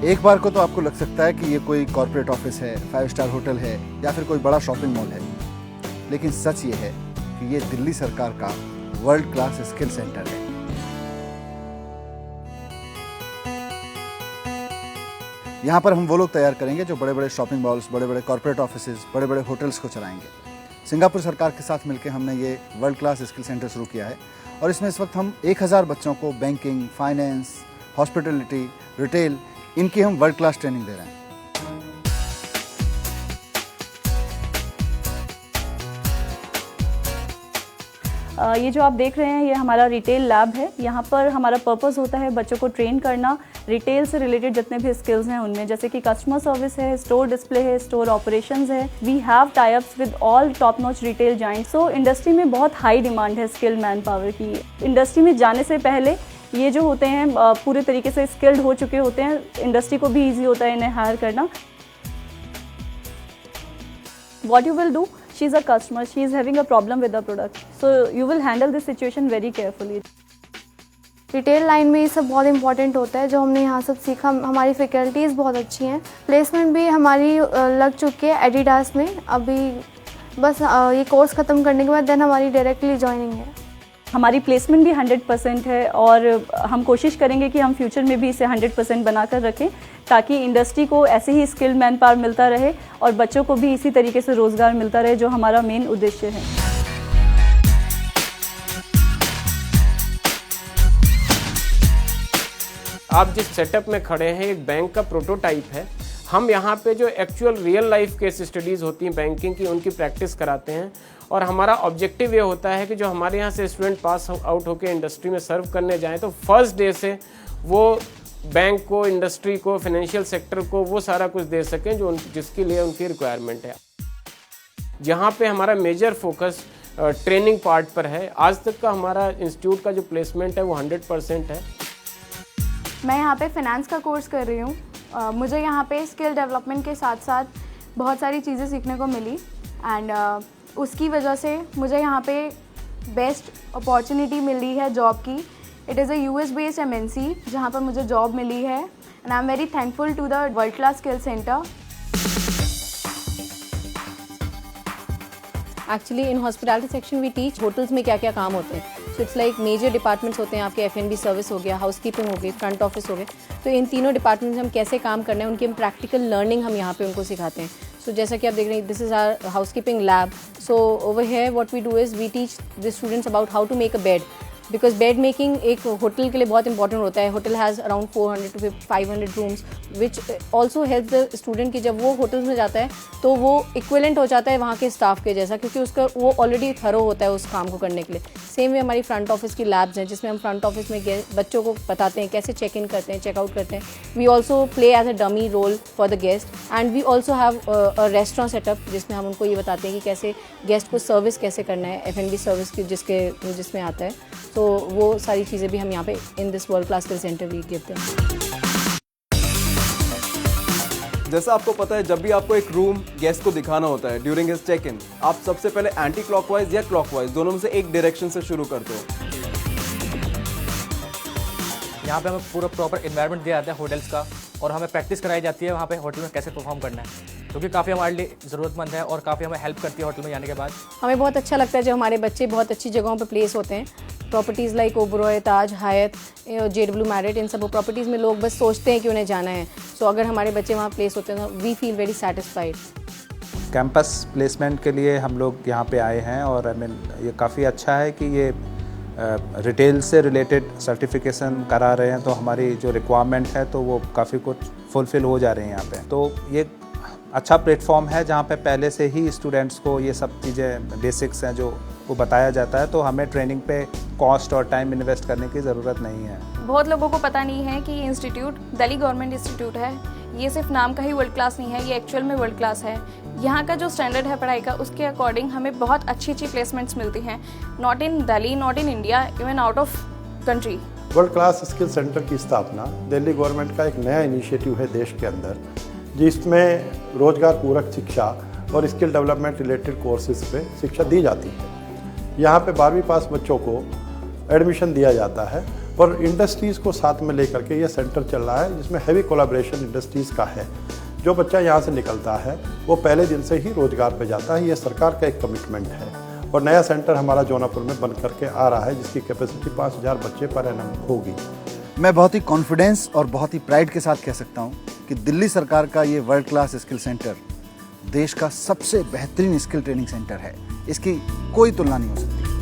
एक बार को तो आपको लग सकता है कि ये कोई कॉर्पोरेट ऑफिस है, 5 स्टार होटल है या फिर कोई बड़ा शॉपिंग मॉल है, लेकिन सच ये है कि ये दिल्ली सरकार का वर्ल्ड क्लास स्किल सेंटर है। यहाँ पर हम वो लोग तैयार करेंगे जो बड़े बड़े शॉपिंग मॉल्स, बड़े बड़े कॉर्पोरेट ऑफिसेज, बड़े बड़े होटल्स को चलाएंगे। सिंगापुर सरकार के साथ मिलकर हमने ये वर्ल्ड क्लास स्किल सेंटर शुरू किया है और इसमें इस वक्त हम 1000 बच्चों को बैंकिंग, फाइनेंस, हॉस्पिटलिटी, रिटेल, इनकी हम वर्ल्ड क्लास ट्रेनिंग दे रहे हैं। ये जो आप देख रहे हैं ये हमारा रिटेल लैब है। यहाँ पर हमारा पर्पस होता है बच्चों को ट्रेन करना रिटेल से रिलेटेड जितने भी स्किल्स हैं उनमें, जैसे कि कस्टमर सर्विस है, स्टोर डिस्प्ले है, स्टोर ऑपरेशंस है। We have tie ups with all top notch retail giants. So industry में बहुत हाई डिमांड है स्किल्ड मैन पावर की। इंडस्ट्री में जाने से पहले ये जो होते हैं पूरे तरीके से स्किल्ड हो चुके होते हैं, इंडस्ट्री को भी ईजी होता है इन्हें हायर करना। What you will do? She is a customer. She is having a problem with the product. So you will handle this situation very carefully. Retail line में ये सब बहुत इंपॉर्टेंट होता है। जो हमने यहाँ सब सीखा, हमारी फैकल्टीज़ बहुत अच्छी हैं। प्लेसमेंट भी हमारी लग चुकी है एडिडास में। अभी बस ये कोर्स ख़त्म करने के बाद देन हमारी डायरेक्टली जॉइनिंग है। हमारी प्लेसमेंट भी 100% है और हम कोशिश करेंगे कि हम फ्यूचर में भी इसे 100% बनाकर रखें ताकि इंडस्ट्री को ऐसे ही स्किल्ड मैन पावर मिलता रहे और बच्चों को भी इसी तरीके से रोज़गार मिलता रहे, जो हमारा मेन उद्देश्य है। आप जिस सेटअप में खड़े हैं एक बैंक का प्रोटोटाइप है। हम यहाँ पे जो actual real life case studies होती हैं बैंकिंग की, उनकी प्रैक्टिस कराते हैं और हमारा ऑब्जेक्टिव ये होता है कि जो हमारे यहाँ से स्टूडेंट पास आउट होकर इंडस्ट्री में सर्व करने जाएं तो फर्स्ट डे से वो बैंक को, इंडस्ट्री को, फाइनेंशियल सेक्टर को वो सारा कुछ दे सकें जो जिसके लिए उनकी रिक्वायरमेंट है। यहाँ पे हमारा मेजर फोकस ट्रेनिंग पार्ट पर है। आज तक का हमारा इंस्टीट्यूट का जो प्लेसमेंट है वो 100% है। मैं यहाँ पे फाइनेंस का कोर्स कर रही हूँ। मुझे यहाँ पे स्किल डेवलपमेंट के साथ साथ बहुत सारी चीज़ें सीखने को मिली एंड उसकी वजह से मुझे यहाँ पे बेस्ट अपॉर्चुनिटी मिली है जॉब की। It is a US based MNC जहाँ पर मुझे जॉब मिली है and I am very thankful to the world class skill centre. Actually in hospitality section we teach hotels में क्या क्या काम होते हैं। So it's like major departments होते हैं आपके, F&B सर्विस हो गया, हाउसकीपिंग हो गई, फ्रंट ऑफिस हो गए। तो इन तीनों डिपार्टमेंट्स में हम कैसे काम करना है उनकी हम प्रैक्टिकल लर्निंग हम यहाँ पे उनको सिखाते हैं। सो जैसा कि आप देख रहे हैं, this is our housekeeping lab. So over here what we do is we teach the students about how to make a bed, because bed making एक होटल के लिए बहुत इंपॉर्टेंट होता है। Hotel has around 400 to 500 rooms which also help the student की जब वो hotels में जाता है तो वो इक्विवेलेंट हो जाता है वहाँ के स्टाफ के जैसा, क्योंकि उसका वो ऑलरेडी थरो होता है उस काम को करने के लिए। सेम वे हमारी फ्रंट ऑफिस की लैब्स हैं जिसमें हम फ्रंट ऑफिस में बच्चों को बताते हैं कैसे चेक इन करते हैं, चेकआउट करते हैं। We also play as a dummy role for the guest and we also have a restaurant setup जिसमें हम उनको ये बताते हैं कि कैसे गेस्ट को सर्विस कैसे करना है, F&B सर्विस की जिसमें आता है। तो वो सारी चीज़ें भी हम यहाँ पे in this world class skill centre we give them. जैसा आपको पता है, जब भी आपको एक रूम गेस्ट को दिखाना होता है ड्यूरिंग हिज चेक इन, आप सबसे पहले एंटी क्लॉकवाइज या क्लॉकवाइज दोनों में से एक डायरेक्शन से शुरू करते हो। यहाँ पे हमें पूरा प्रॉपर एनवायरनमेंट दिया जाता है होटल्स का और हमें प्रैक्टिस कराई जाती है वहाँ पे होटल में कैसे परफॉर्म करना है, क्योंकि काफ़ी हमारे लिए ज़रूरतमंद है और काफ़ी हमें हेल्प करती है होटल में जाने के बाद। हमें बहुत अच्छा लगता है जब हमारे बच्चे बहुत अच्छी जगहों पे प्लेस होते हैं। प्रॉपर्टीज़ लाइक ओबरॉय, ताज, हायत, JW मैरिट, इन सब प्रॉपर्टीज़ में लोग बस सोचते हैं कि उन्हें जाना है। सो अगर हमारे बच्चे वहाँ प्लेस होते हैं तो we feel very satisfied. Campus placement के लिए हम लोग यहाँ पे आए हैं और ये काफ़ी अच्छा है कि ये रिटेल से रिलेटेड सर्टिफिकेशन करा रहे हैं, तो हमारी जो रिक्वायरमेंट है तो वो काफ़ी कुछ फुलफ़िल हो जा रही हैं यहाँ पे। तो ये अच्छा प्लेटफॉर्म है जहाँ पे पहले से ही स्टूडेंट्स को ये सब चीज़ें बेसिक्स हैं जो वो बताया जाता है, तो हमें ट्रेनिंग पे कॉस्ट और टाइम इन्वेस्ट करने की ज़रूरत नहीं है। बहुत लोगों को पता नहीं है कि ये इंस्टीट्यूट दिल्ली गवर्नमेंट इंस्टीट्यूट है। ये सिर्फ नाम का ही वर्ल्ड क्लास नहीं है, ये एक्चुअल में वर्ल्ड क्लास है। यहाँ का जो स्टैंडर्ड है पढ़ाई का, उसके अकॉर्डिंग हमें बहुत अच्छी प्लेसमेंट्स मिलती हैं, not in Delhi, not in India, even out of country. World class skill centre की स्थापना दिल्ली गवर्नमेंट का एक नया इनिशिएटिव है देश के अंदर, जिसमें रोजगार पूरक शिक्षा और स्किल डेवलपमेंट रिलेटेड कोर्सेज पे शिक्षा दी जाती है। यहाँ पे 12वीं पास बच्चों को एडमिशन दिया जाता है और इंडस्ट्रीज़ को साथ में लेकर के ये सेंटर चल रहा है, जिसमें हैवी कोलैबोरेशन इंडस्ट्रीज़ का है। जो बच्चा यहाँ से निकलता है वो पहले दिन से ही रोजगार पे जाता है। ये सरकार का एक कमिटमेंट है। और नया सेंटर हमारा जौनापुर में बन करके आ रहा है, जिसकी कैपेसिटी 5000 बच्चे पर एनम होगी। मैं बहुत ही कॉन्फिडेंस और बहुत ही प्राइड के साथ कह सकता हूँ कि दिल्ली सरकार का ये वर्ल्ड क्लास स्किल सेंटर देश का सबसे बेहतरीन स्किल ट्रेनिंग सेंटर है। इसकी कोई तुलना नहीं हो सकती।